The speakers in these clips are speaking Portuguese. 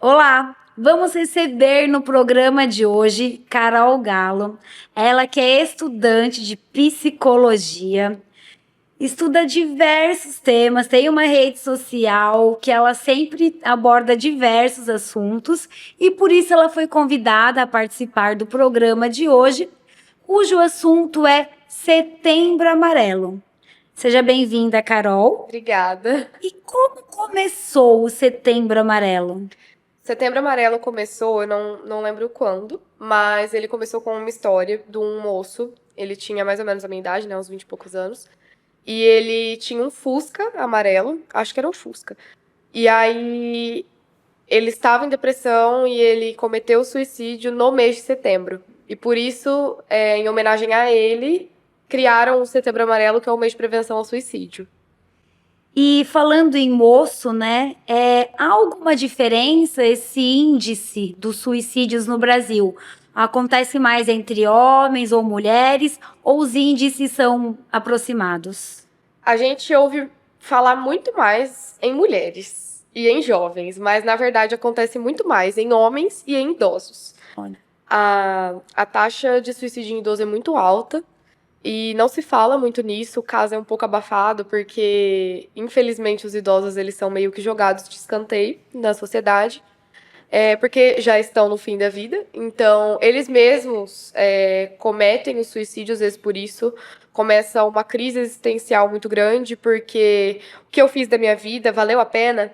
Olá, vamos receber no programa de hoje Carol Galo. Ela que é estudante de psicologia, estuda diversos temas, tem uma rede social que ela sempre aborda diversos assuntos e por isso ela foi convidada a participar do programa de hoje, cujo assunto é Setembro Amarelo. Seja bem-vinda, Carol. Obrigada. E como começou o Setembro Amarelo? Setembro Amarelo começou, eu não lembro quando, mas ele começou com uma história de um moço. Ele tinha mais ou menos a minha idade, né? Uns 20 e poucos anos. E ele tinha um Fusca amarelo, acho que era um Fusca. E aí ele estava em depressão e ele cometeu suicídio no mês de setembro. E por isso, em homenagem a ele, criaram o Setembro Amarelo, que é o mês de prevenção ao suicídio. E falando em moço, né, há alguma diferença esse índice dos suicídios no Brasil? Acontece mais entre homens ou mulheres, ou os índices são aproximados? A gente ouve falar muito mais em mulheres e em jovens, mas na verdade acontece muito mais em homens e em idosos. Olha. A taxa de suicídio em idoso é muito alta e não se fala muito nisso. O caso é um pouco abafado porque, infelizmente, os idosos eles são meio que jogados de escanteio na sociedade. Porque já estão no fim da vida, então eles mesmos cometem o suicídio, às vezes por isso começa uma crise existencial muito grande, porque o que eu fiz da minha vida valeu a pena?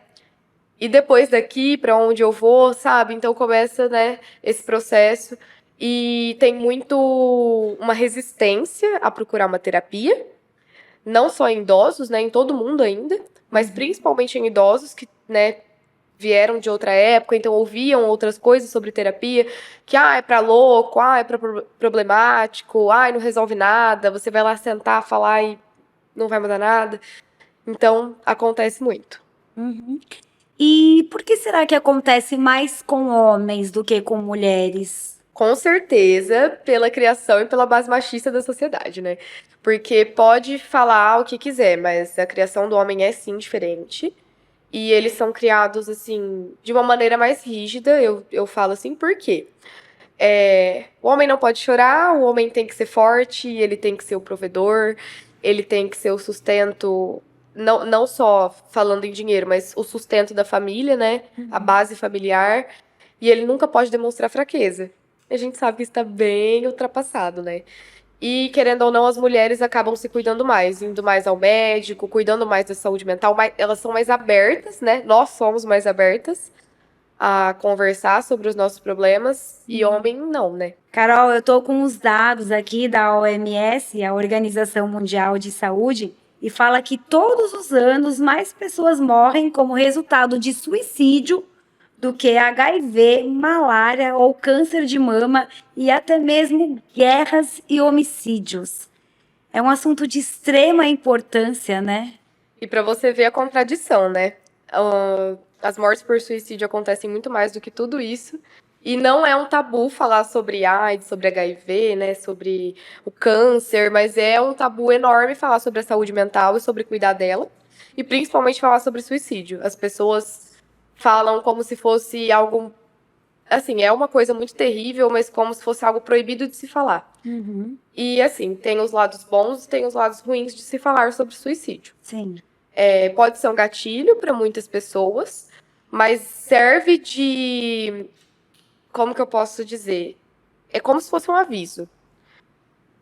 E depois daqui, para onde eu vou, sabe? Então começa, né, esse processo e tem muito uma resistência a procurar uma terapia, não só em idosos, né, em todo mundo ainda, mas principalmente em idosos que, né, vieram de outra época, então ouviam outras coisas sobre terapia, que é pra louco, é pra problemático, não resolve nada, você vai lá sentar, falar e não vai mudar nada. Então, acontece muito. Uhum. E por que será que acontece mais com homens do que com mulheres? Com certeza, pela criação e pela base machista da sociedade, né? Porque pode falar o que quiser, mas a criação do homem é sim diferente. E eles são criados, assim, de uma maneira mais rígida. Eu falo assim, por quê? O homem não pode chorar, o homem tem que ser forte, ele tem que ser o provedor, ele tem que ser o sustento, não só falando em dinheiro, mas o sustento da família, né? A base familiar. E ele nunca pode demonstrar fraqueza. A gente sabe que isso tá bem ultrapassado, né? E, querendo ou não, as mulheres acabam se cuidando mais, indo mais ao médico, cuidando mais da saúde mental, elas são mais abertas, né? Nós somos mais abertas a conversar sobre os nossos problemas e homem não, né? Carol, eu estou com os dados aqui da OMS, a Organização Mundial de Saúde, e fala que todos os anos mais pessoas morrem como resultado de suicídio do que HIV, malária ou câncer de mama e até mesmo guerras e homicídios. É um assunto de extrema importância, né? E pra você ver a contradição, né? As mortes por suicídio acontecem muito mais do que tudo isso. E não é um tabu falar sobre AIDS, sobre HIV, né? Sobre o câncer, mas é um tabu enorme falar sobre a saúde mental e sobre cuidar dela. E principalmente falar sobre suicídio. As pessoas falam como se fosse algo. Assim, é uma coisa muito terrível, mas como se fosse algo proibido de se falar. E assim, tem os lados bons e tem os lados ruins de se falar sobre suicídio. Sim. Pode ser um gatilho para muitas pessoas, mas serve de. Como que eu posso dizer? É como se fosse um aviso.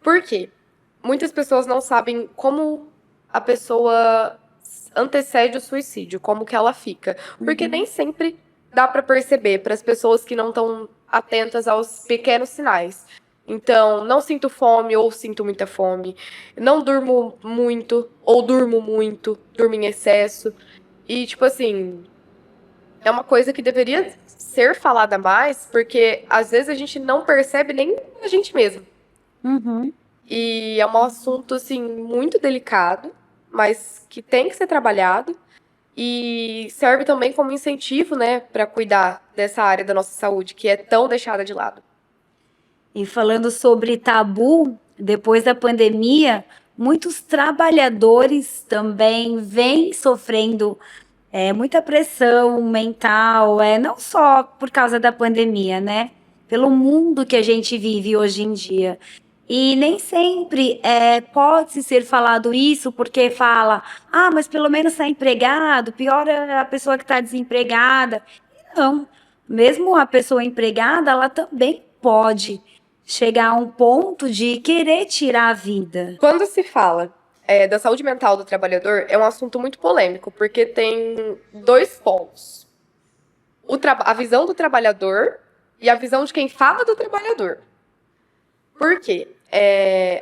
Por quê? Muitas pessoas não sabem como a pessoa antecede o suicídio, como que ela fica. Porque nem sempre dá para perceber para as pessoas que não estão atentas aos pequenos sinais. Então, não sinto fome ou sinto muita fome. Não durmo muito ou durmo muito, durmo em excesso. E, tipo assim, é uma coisa que deveria ser falada mais, porque às vezes a gente não percebe nem a gente mesmo. E é um assunto, assim, muito delicado, mas que tem que ser trabalhado. E serve também como incentivo, né, para cuidar dessa área da nossa saúde, que é tão deixada de lado. E falando sobre tabu, depois da pandemia, muitos trabalhadores também vêm sofrendo Muita pressão mental, não só por causa da pandemia, né? Pelo mundo que a gente vive hoje em dia. E nem sempre pode ser falado isso porque fala, ah, mas pelo menos está empregado, pior é a pessoa que está desempregada. Não, mesmo a pessoa empregada, ela também pode chegar a um ponto de querer tirar a vida. Quando se fala da saúde mental do trabalhador, é um assunto muito polêmico, porque tem dois pontos. A visão do trabalhador e a visão de quem fala do trabalhador. Por quê?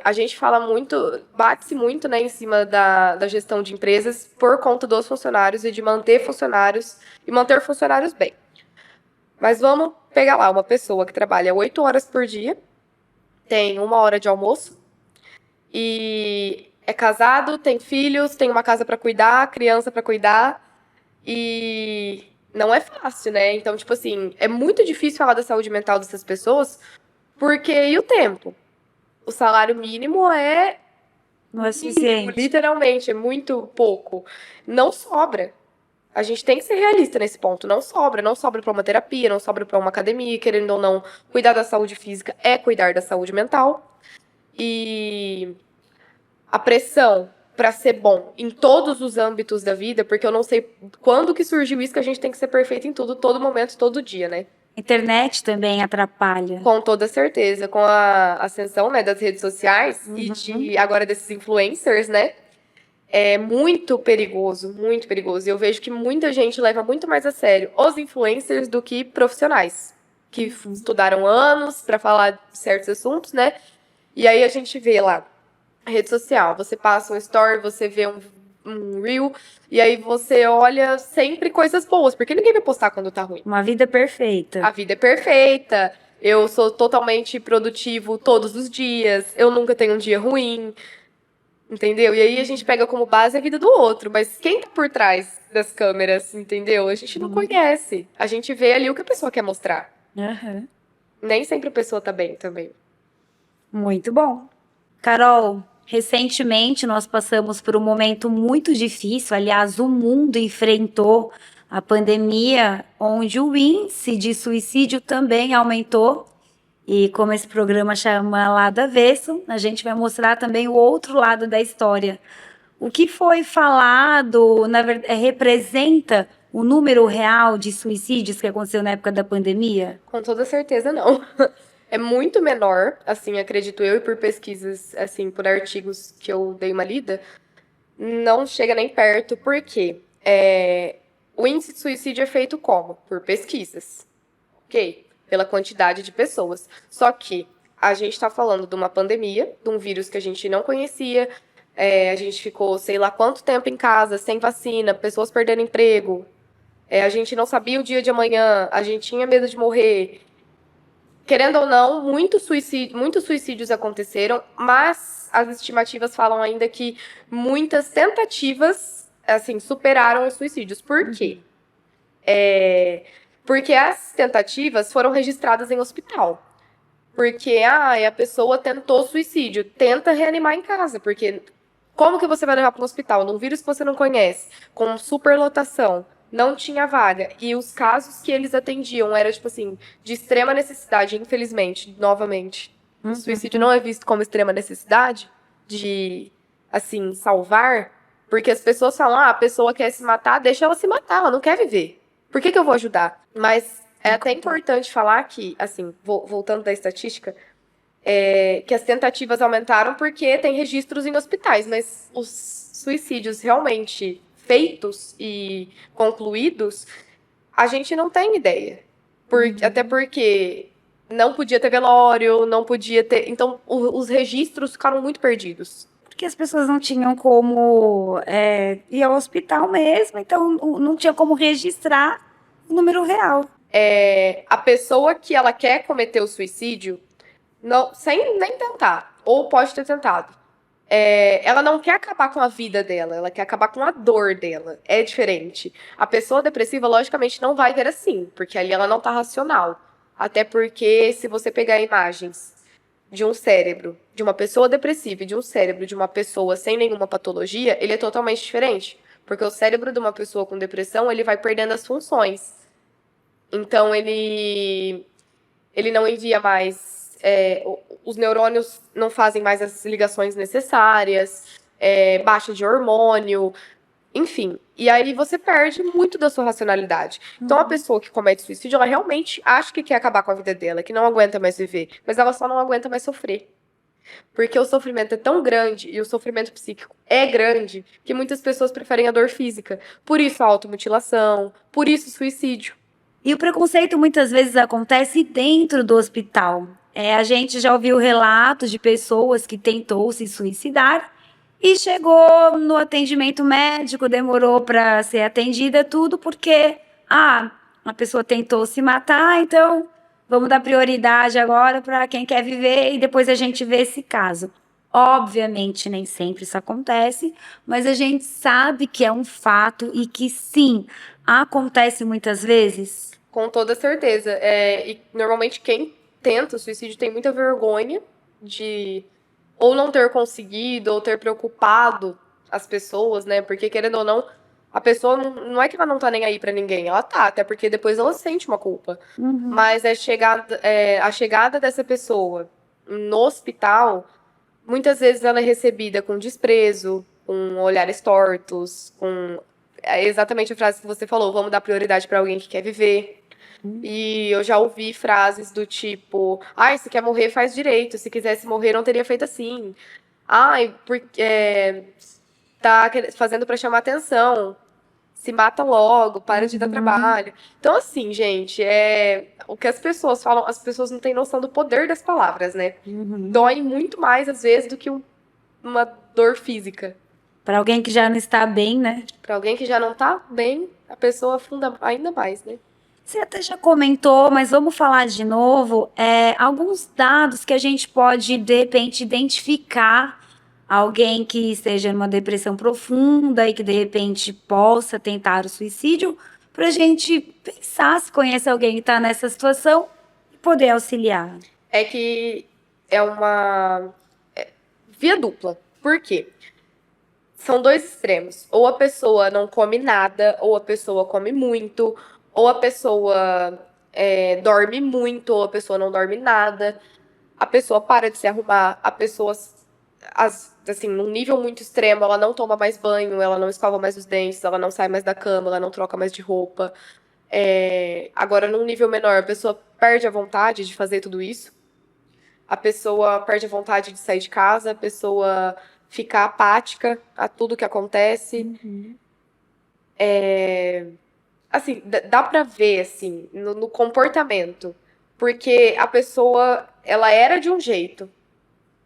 A gente fala muito, bate-se muito, né, em cima da gestão de empresas por conta dos funcionários e de manter funcionários e manter funcionários bem. Mas vamos pegar lá uma pessoa que trabalha 8 horas por dia, tem 1 hora de almoço e é casado, tem filhos, tem uma casa para cuidar, criança para cuidar e não é fácil, né? Então, tipo assim, é muito difícil falar da saúde mental dessas pessoas porque e o tempo? O salário mínimo é Não é suficiente. literalmente, é muito pouco. Não sobra. A gente tem que ser realista nesse ponto. Não sobra. Não sobra para uma terapia, não sobra para uma academia, querendo ou não, cuidar da saúde física é cuidar da saúde mental. E a pressão para ser bom em todos os âmbitos da vida, porque eu não sei quando que surgiu isso que a gente tem que ser perfeito em tudo, todo momento, todo dia, né? Internet também atrapalha. Com toda certeza, com a ascensão, né, das redes sociais e agora desses influencers, né? É muito perigoso, muito perigoso. E eu vejo que muita gente leva muito mais a sério os influencers do que profissionais que estudaram anos para falar de certos assuntos, né? E aí a gente vê lá, rede social, você passa um story, você vê um reel, e aí você olha sempre coisas boas, porque ninguém vai postar quando tá ruim. Uma vida perfeita. A vida é perfeita, eu sou totalmente produtivo todos os dias, eu nunca tenho um dia ruim, entendeu? E aí a gente pega como base a vida do outro, mas quem tá por trás das câmeras, entendeu? A gente não conhece. A gente vê ali o que a pessoa quer mostrar. Uhum. Nem sempre a pessoa tá bem também. Muito bom. Carol, recentemente nós passamos por um momento muito difícil. Aliás, o mundo enfrentou a pandemia, onde o índice de suicídio também aumentou. E como esse programa chama Lado Avesso, a gente vai mostrar também o outro lado da história. O que foi falado, na verdade, representa o número real de suicídios que aconteceu na época da pandemia? Com toda certeza, não. É muito menor, assim, acredito eu, e por pesquisas, assim, por artigos que eu dei uma lida, não chega nem perto, porque o índice de suicídio é feito como? Por pesquisas, ok? Pela quantidade de pessoas. Só que a gente está falando de uma pandemia, de um vírus que a gente não conhecia, a gente ficou sei lá quanto tempo em casa, sem vacina, pessoas perdendo emprego, a gente não sabia o dia de amanhã, a gente tinha medo de morrer. Querendo ou não, muitos suicídios aconteceram, mas as estimativas falam ainda que muitas tentativas, assim, superaram os suicídios. Por quê? Porque as tentativas foram registradas em hospital. Porque a pessoa tentou suicídio, tenta reanimar em casa, porque como que você vai levar para um hospital num vírus que você não conhece, com superlotação? Não tinha vaga. E os casos que eles atendiam eram, tipo assim, de extrema necessidade, infelizmente, novamente. O suicídio não é visto como extrema necessidade de, assim, salvar, porque as pessoas falam, a pessoa quer se matar, deixa ela se matar, ela não quer viver. Por que eu vou ajudar? Mas é até importante falar que, assim, voltando da estatística, que as tentativas aumentaram porque tem registros em hospitais, mas os suicídios realmente feitos e concluídos, a gente não tem ideia. Até porque não podia ter velório, não podia ter... Então, os registros ficaram muito perdidos. Porque as pessoas não tinham como ir ao hospital mesmo, então não tinha como registrar o número real. A pessoa que ela quer cometer o suicídio, não, sem nem tentar, ou pode ter tentado, ela não quer acabar com a vida dela, ela quer acabar com a dor dela. É diferente. A pessoa depressiva, logicamente, não vai ver assim, porque ali ela não tá racional. Até porque, se você pegar imagens de um cérebro, de uma pessoa depressiva e de um cérebro de uma pessoa sem nenhuma patologia, ele é totalmente diferente. Porque o cérebro de uma pessoa com depressão, ele vai perdendo as funções. Então, ele não envia mais, os neurônios não fazem mais as ligações necessárias, baixa de hormônio, enfim. E aí você perde muito da sua racionalidade. Então, a pessoa que comete suicídio, ela realmente acha que quer acabar com a vida dela, que não aguenta mais viver, mas ela só não aguenta mais sofrer. Porque o sofrimento é tão grande e o sofrimento psíquico é grande que muitas pessoas preferem a dor física. Por isso a automutilação, por isso o suicídio. E o preconceito muitas vezes acontece dentro do hospital. A gente já ouviu relatos de pessoas que tentou se suicidar e chegou no atendimento médico, demorou para ser atendida, tudo porque a pessoa tentou se matar, então vamos dar prioridade agora para quem quer viver e depois a gente vê esse caso. Obviamente, nem sempre isso acontece, mas a gente sabe que é um fato e que sim, acontece muitas vezes. Com toda certeza. E normalmente quem tenta o suicídio tem muita vergonha de ou não ter conseguido, ou ter preocupado as pessoas, né? Porque, querendo ou não, a pessoa não é que ela não tá nem aí pra ninguém, ela tá, até porque depois ela sente uma culpa. Mas a chegada dessa pessoa no hospital, muitas vezes ela é recebida com desprezo, com olhares tortos, com exatamente a frase que você falou, vamos dar prioridade pra alguém que quer viver. E eu já ouvi frases do tipo, ai, se quer morrer, faz direito. Se quisesse morrer, não teria feito assim. Ai, porque tá fazendo pra chamar atenção. Se mata logo, para de dar trabalho. Então, assim, gente, o que as pessoas falam, as pessoas não têm noção do poder das palavras, né? Dói muito mais, às vezes, do que uma dor física. Para alguém que já não está bem, né? Pra alguém que já não tá bem, a pessoa afunda ainda mais, né? Você até já comentou, mas vamos falar de novo. Alguns dados que a gente pode, de repente, identificar alguém que esteja numa depressão profunda e que, de repente, possa tentar o suicídio, para a gente pensar se conhece alguém que está nessa situação e poder auxiliar. É que é uma via dupla. Por quê? São dois extremos. Ou a pessoa não come nada, ou a pessoa come muito, ou a pessoa dorme muito, ou a pessoa não dorme nada. A pessoa para de se arrumar, a pessoa, assim, num nível muito extremo, ela não toma mais banho, ela não escova mais os dentes, ela não sai mais da cama, ela não troca mais de roupa. Agora, num nível menor, a pessoa perde a vontade de fazer tudo isso. A pessoa perde a vontade de sair de casa, a pessoa fica apática a tudo que acontece. Assim, dá pra ver, assim, no comportamento. Porque a pessoa, ela era de um jeito.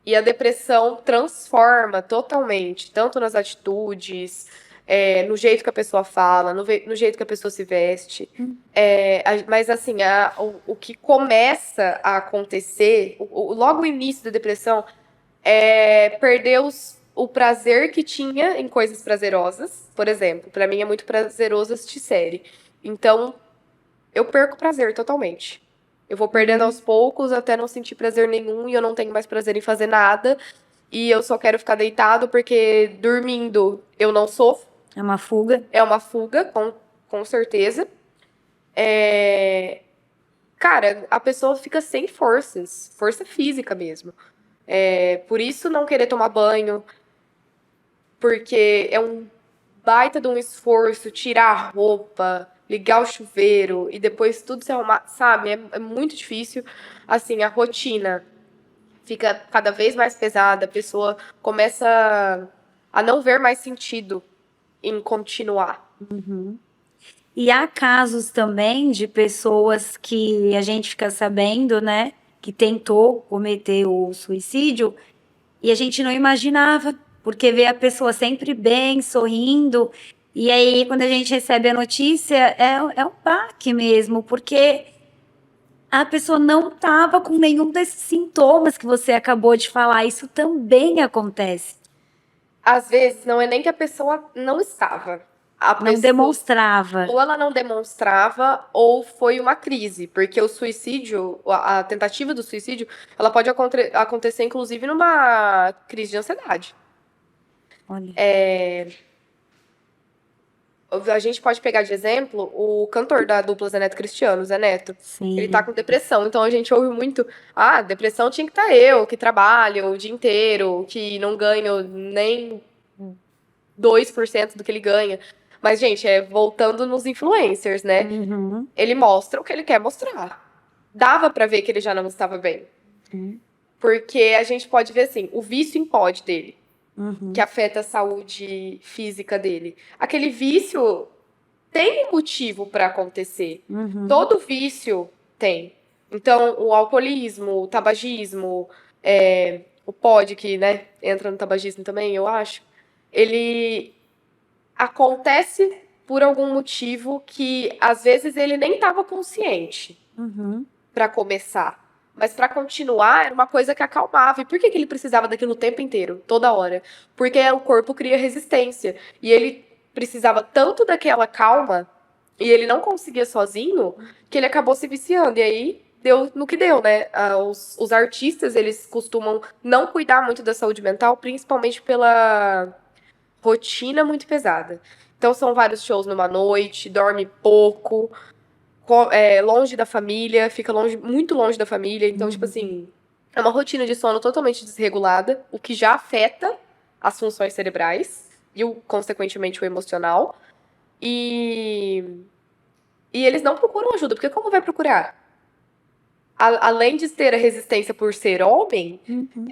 E a depressão transforma totalmente, tanto nas atitudes, no jeito que a pessoa fala, no jeito que a pessoa se veste. Mas, assim, o que começa a acontecer, logo o início da depressão, é perder o prazer que tinha em coisas prazerosas. Por exemplo, pra mim é muito prazeroso assistir série. Então, eu perco o prazer totalmente. Eu vou perdendo aos poucos até não sentir prazer nenhum e eu não tenho mais prazer em fazer nada. E eu só quero ficar deitado porque dormindo eu não sofro. É uma fuga. É uma fuga, com certeza. Cara, a pessoa fica sem forças, força física mesmo. Por isso não querer tomar banho, porque é um baita de um esforço tirar a roupa, ligar o chuveiro e depois tudo se arrumar, sabe? É muito difícil. Assim, a rotina fica cada vez mais pesada, a pessoa começa a não ver mais sentido em continuar. E há casos também de pessoas que a gente fica sabendo, né, que tentou cometer o suicídio e a gente não imaginava, porque vê a pessoa sempre bem, sorrindo, e aí quando a gente recebe a notícia é um baque mesmo, porque a pessoa não estava com nenhum desses sintomas que você acabou de falar, isso também acontece. Às vezes, não é nem que a pessoa não estava. A Não pessoa, demonstrava. ou ela não demonstrava, ou foi uma crise, porque o suicídio, a tentativa do suicídio, ela pode acontecer inclusive numa crise de ansiedade. Olha. A gente pode pegar de exemplo o cantor da dupla Zé Neto e Cristiano, Zé Neto. Ele tá Sim. com depressão, então a gente ouve muito, depressão tinha que estar eu, que trabalho o dia inteiro, que não ganho nem 2% do que ele ganha. Mas, gente, voltando nos influencers, né? Uhum. Ele mostra o que ele quer mostrar. Dava pra ver que ele já não estava bem. Uhum. Porque a gente pode ver, assim, o vício em pod dele, que Uhum. afeta a saúde física dele. Aquele vício tem um motivo pra acontecer. Uhum. Todo vício tem. Então, o alcoolismo, o tabagismo, o pod, que, né, entra no tabagismo também, eu acho, ele acontece por algum motivo que, às vezes, ele nem estava consciente Uhum. pra começar. Mas pra continuar, era uma coisa que acalmava. E por que que ele precisava daquilo o tempo inteiro, toda hora? Porque o corpo cria resistência. E ele precisava tanto daquela calma, e ele não conseguia sozinho, que ele acabou se viciando. E aí deu no que deu, né? Os artistas, eles costumam não cuidar muito da saúde mental, principalmente pela rotina muito pesada. Então são vários shows numa noite, dorme pouco, longe da família, fica longe, muito longe da família. Então, tipo assim, é uma rotina de sono totalmente desregulada, o que já afeta as funções cerebrais e, consequentemente, o emocional. E, e eles não procuram ajuda, porque como vai procurar? Além de ter a resistência por ser homem, Uhum.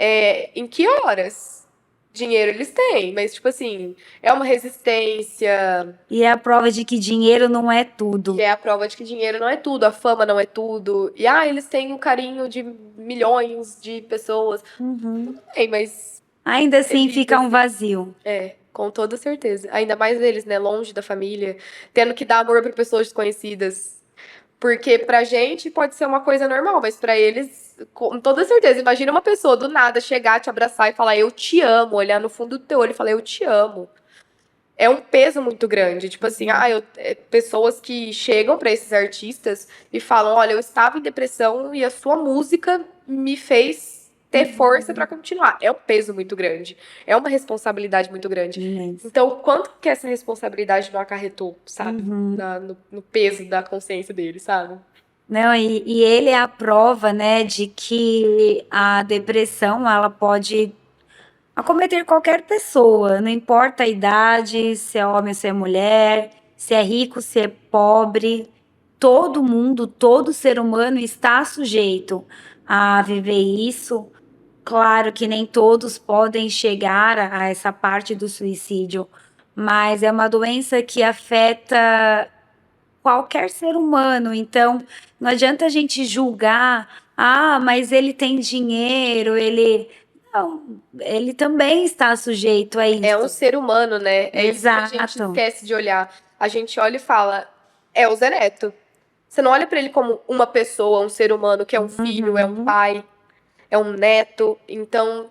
em que horas? Dinheiro eles têm, mas, tipo assim, é uma resistência. E é a prova de que dinheiro não é tudo. Que é a prova de que dinheiro não é tudo, a fama não é tudo. E, eles têm o carinho de milhões de pessoas. Uhum. Bem, mas Ainda assim fica um evita-se. vazio. Com toda certeza. Ainda mais eles, né, longe da família, tendo que dar amor para pessoas desconhecidas. Porque pra gente pode ser uma coisa normal, mas pra eles, com toda certeza. Imagina uma pessoa do nada chegar, te abraçar e falar eu te amo, olhar no fundo do teu olho e falar eu te amo. É um peso muito grande. Tipo assim, pessoas que chegam pra esses artistas e falam: olha, eu estava em depressão e a sua música me fez ter força pra continuar. É um peso muito grande. É uma responsabilidade muito grande. Imenso. Então, o quanto que essa responsabilidade não acarretou, sabe? Uhum. No peso da consciência dele, sabe? Não, e ele é a prova, né, de que a depressão, ela pode acometer qualquer pessoa, não importa a idade, se é homem ou se é mulher, se é rico, se é pobre, todo mundo, todo ser humano está sujeito a viver isso. Claro que nem todos podem chegar a essa parte do suicídio, mas é uma doença que afeta qualquer ser humano. Então, não adianta a gente julgar, mas ele tem dinheiro, ele. Não, ele também está sujeito a É um isso. ser humano, né? É isso que a gente Exato. esquece de olhar. A gente olha e fala: é o Zé Neto. Você não olha pra ele como uma pessoa, um ser humano que é um filho, é um Uhum. pai, é um neto. Então,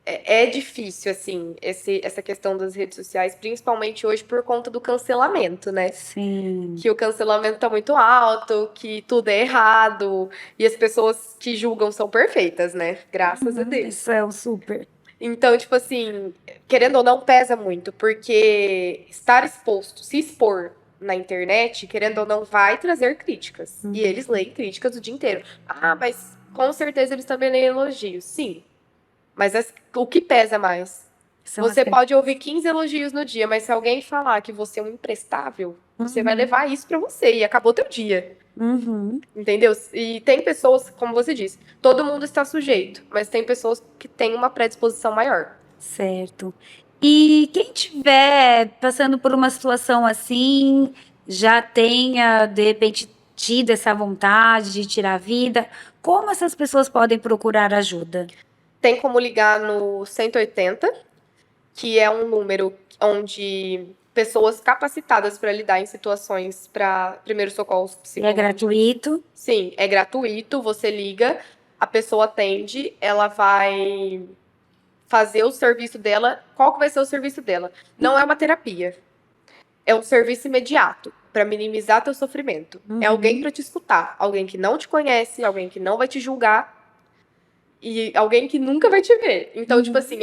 é difícil, assim, essa questão das redes sociais, principalmente hoje por conta do cancelamento, né? Sim. Que o cancelamento tá muito alto, que tudo é errado, e as pessoas que julgam são perfeitas, né? Graças a Deus. Isso é o super. Então, tipo assim, querendo ou não, pesa muito, porque estar exposto, se expor na internet, querendo ou não, vai trazer críticas. E eles leem críticas o dia inteiro. Mas com certeza eles também leem elogios. Sim. Mas o que pesa mais? São as Você pode ouvir 15 elogios no dia, mas se alguém falar que você é um imprestável, você vai levar isso pra você e acabou teu dia. Uhum. Entendeu? E tem pessoas, como você disse, todo mundo está sujeito, mas tem pessoas que têm uma predisposição maior. Certo. E quem tiver passando por uma situação assim, já tenha de repente tido essa vontade de tirar a vida, como essas pessoas podem procurar ajuda? Tem como ligar no 180, que é um número onde pessoas capacitadas para lidar em situações para primeiros socorros E é psicológicos. gratuito? Sim, é gratuito, você liga, a pessoa atende, ela vai fazer o serviço dela. Qual que vai ser o serviço dela? Não é uma terapia. É um serviço imediato para minimizar teu sofrimento. É alguém para te escutar, alguém que não te conhece, alguém que não vai te julgar e alguém que nunca vai te ver. Então, tipo assim,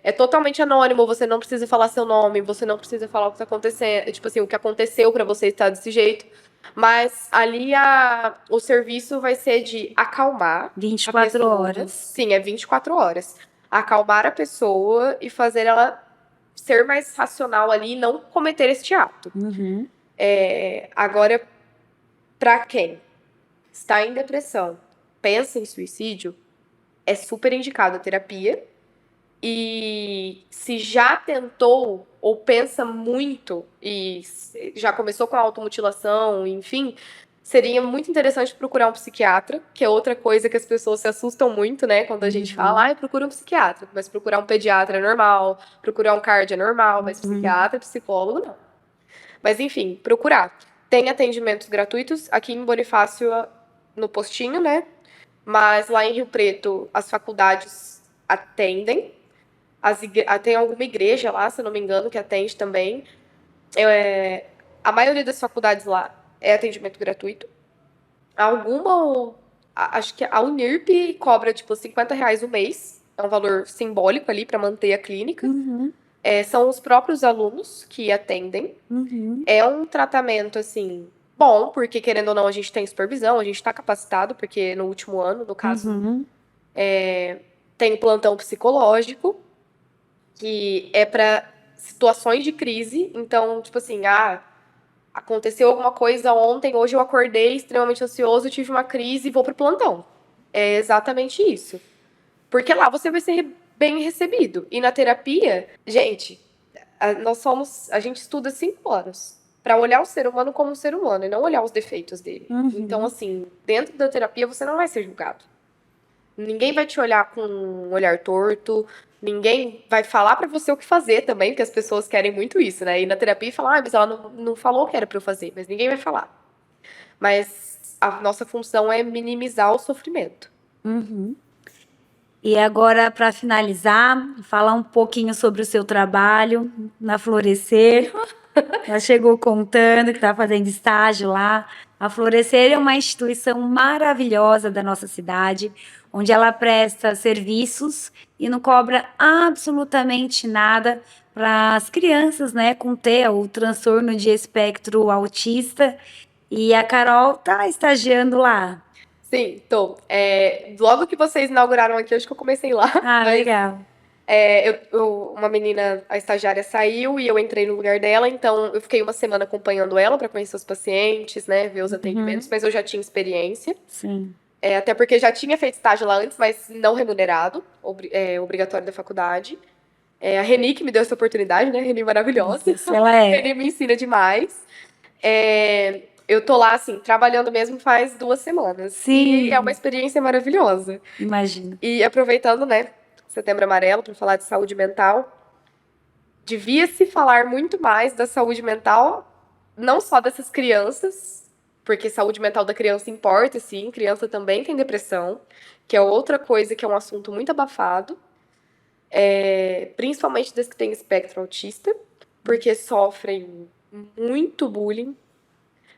É totalmente anônimo, você não precisa falar seu nome, você não precisa falar o que tá acontecendo, tipo assim, o que aconteceu pra você estar desse jeito. Mas ali o serviço vai ser de acalmar a 24 pessoa. horas. Sim, é 24 horas. Acalmar a pessoa e fazer ela ser mais racional ali e não cometer este ato. Uhum. Agora, pra quem está em depressão, pensa em suicídio, é super indicado a terapia. E se já tentou ou pensa muito e já começou com a automutilação, enfim, seria muito interessante procurar um psiquiatra, que é outra coisa que as pessoas se assustam muito, né? Quando a gente fala, procura um psiquiatra. Mas procurar um pediatra é normal, procurar um cardio é normal, mas psiquiatra, psicólogo, não. Mas enfim, procurar. Tem atendimentos gratuitos aqui em Bonifácio, no postinho, né? Mas lá em Rio Preto, as faculdades atendem. Tem alguma igreja lá, se eu não me engano, que atende também. A maioria das faculdades lá é atendimento gratuito. Acho que a Unirp cobra, tipo, R$ 50 o mês. É um valor simbólico ali para manter a clínica. Uhum. São os próprios alunos que atendem. Uhum. É um tratamento, assim, bom, porque querendo ou não, a gente tem supervisão, a gente está capacitado, porque no último ano, no caso, Uhum. tem plantão psicológico, que é para situações de crise. Então, tipo assim, aconteceu alguma coisa ontem, hoje eu acordei extremamente ansioso, tive uma crise e vou pro plantão. É exatamente isso. Porque lá você vai ser bem recebido. E na terapia, gente, a gente estuda 5 anos para olhar o ser humano como um ser humano e não olhar os defeitos dele. Então, assim, dentro da terapia você não vai ser julgado. Ninguém vai te olhar com um olhar torto, ninguém vai falar pra você o que fazer também, porque as pessoas querem muito isso, né? Ir na terapia e falar, mas ela não falou o que era pra eu fazer, mas ninguém vai falar. Mas a nossa função é minimizar o sofrimento. Uhum. E agora, para finalizar, falar um pouquinho sobre o seu trabalho na Florescer. Ela chegou contando que está fazendo estágio lá. A Florescer é uma instituição maravilhosa da nossa cidade, onde ela presta serviços e não cobra absolutamente nada para as crianças, né, com TEA, o transtorno de espectro autista. E a Carol está estagiando lá. Sim, tô. Logo que vocês inauguraram aqui, acho que eu comecei lá. Ah, Mas legal. uma menina, a estagiária, saiu e eu entrei no lugar dela, então eu fiquei uma semana acompanhando ela para conhecer os pacientes, né, ver os atendimentos, mas eu já tinha experiência. Sim. Até porque já tinha feito estágio lá antes, mas não remunerado, obrigatório da faculdade. A Reni que me deu essa oportunidade, né? Reni maravilhosa. Isso, ela é. Reni me ensina demais. Eu tô lá, assim, trabalhando mesmo faz 2 semanas. Sim. E é uma experiência maravilhosa. Imagino. E aproveitando, né, Setembro Amarelo, para falar de saúde mental, devia-se falar muito mais da saúde mental, não só dessas crianças, porque saúde mental da criança importa, sim, criança também tem depressão, que é outra coisa que é um assunto muito abafado, principalmente das que têm espectro autista, porque sofrem muito bullying,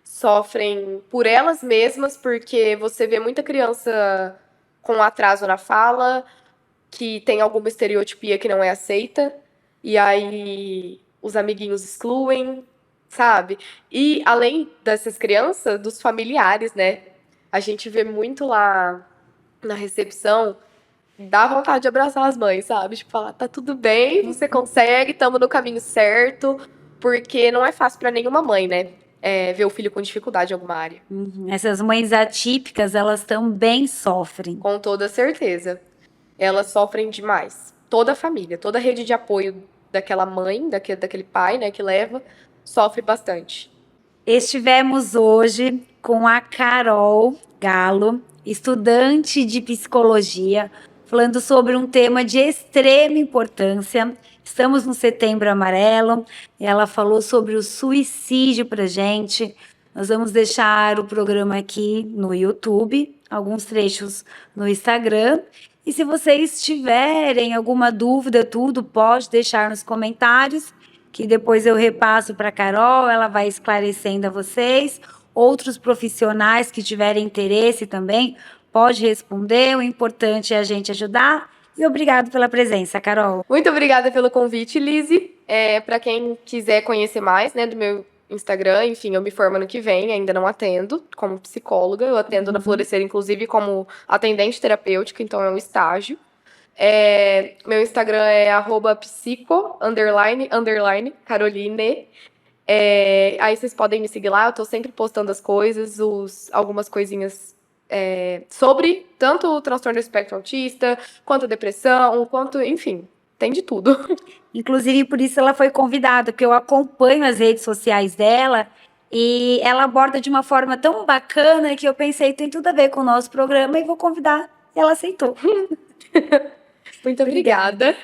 sofrem por elas mesmas, porque você vê muita criança com atraso na fala, que tem alguma estereotipia que não é aceita, e aí os amiguinhos excluem, sabe? E além dessas crianças, dos familiares, né? A gente vê muito lá na recepção, dá vontade de abraçar as mães, sabe? Tipo, falar, tá tudo bem, você consegue, estamos no caminho certo, porque não é fácil para nenhuma mãe, né? Ver o filho com dificuldade em alguma área. Essas mães atípicas, elas também sofrem. Com toda certeza. Elas sofrem demais. Toda a família, toda a rede de apoio daquela mãe, daquele pai, né, que leva, sofre bastante. Estivemos hoje com a Carol Galo, estudante de psicologia, falando sobre um tema de extrema importância. Estamos no Setembro Amarelo e ela falou sobre o suicídio para gente. Nós vamos deixar o programa aqui no YouTube, alguns trechos no Instagram. E se vocês tiverem alguma dúvida, tudo, pode deixar nos comentários, que depois eu repasso para a Carol, ela vai esclarecendo a vocês. Outros profissionais que tiverem interesse também, pode responder. O importante é a gente ajudar E obrigado pela presença, Carol. Muito obrigada pelo convite, Lizzy. Para quem quiser conhecer mais, né, do meu Instagram, enfim, eu me formo ano que vem, ainda não atendo como psicóloga, eu atendo na Florescer, inclusive, como atendente terapêutica, então é um estágio. Meu Instagram é @psico__Caroline. Aí vocês podem me seguir lá, eu tô sempre postando as coisas, algumas coisinhas sobre tanto o transtorno do espectro autista, quanto a depressão, quanto, enfim, tem de tudo. Inclusive, por isso ela foi convidada, porque eu acompanho as redes sociais dela e ela aborda de uma forma tão bacana que eu pensei, tem tudo a ver com o nosso programa e vou convidar. E ela aceitou. Muito obrigada.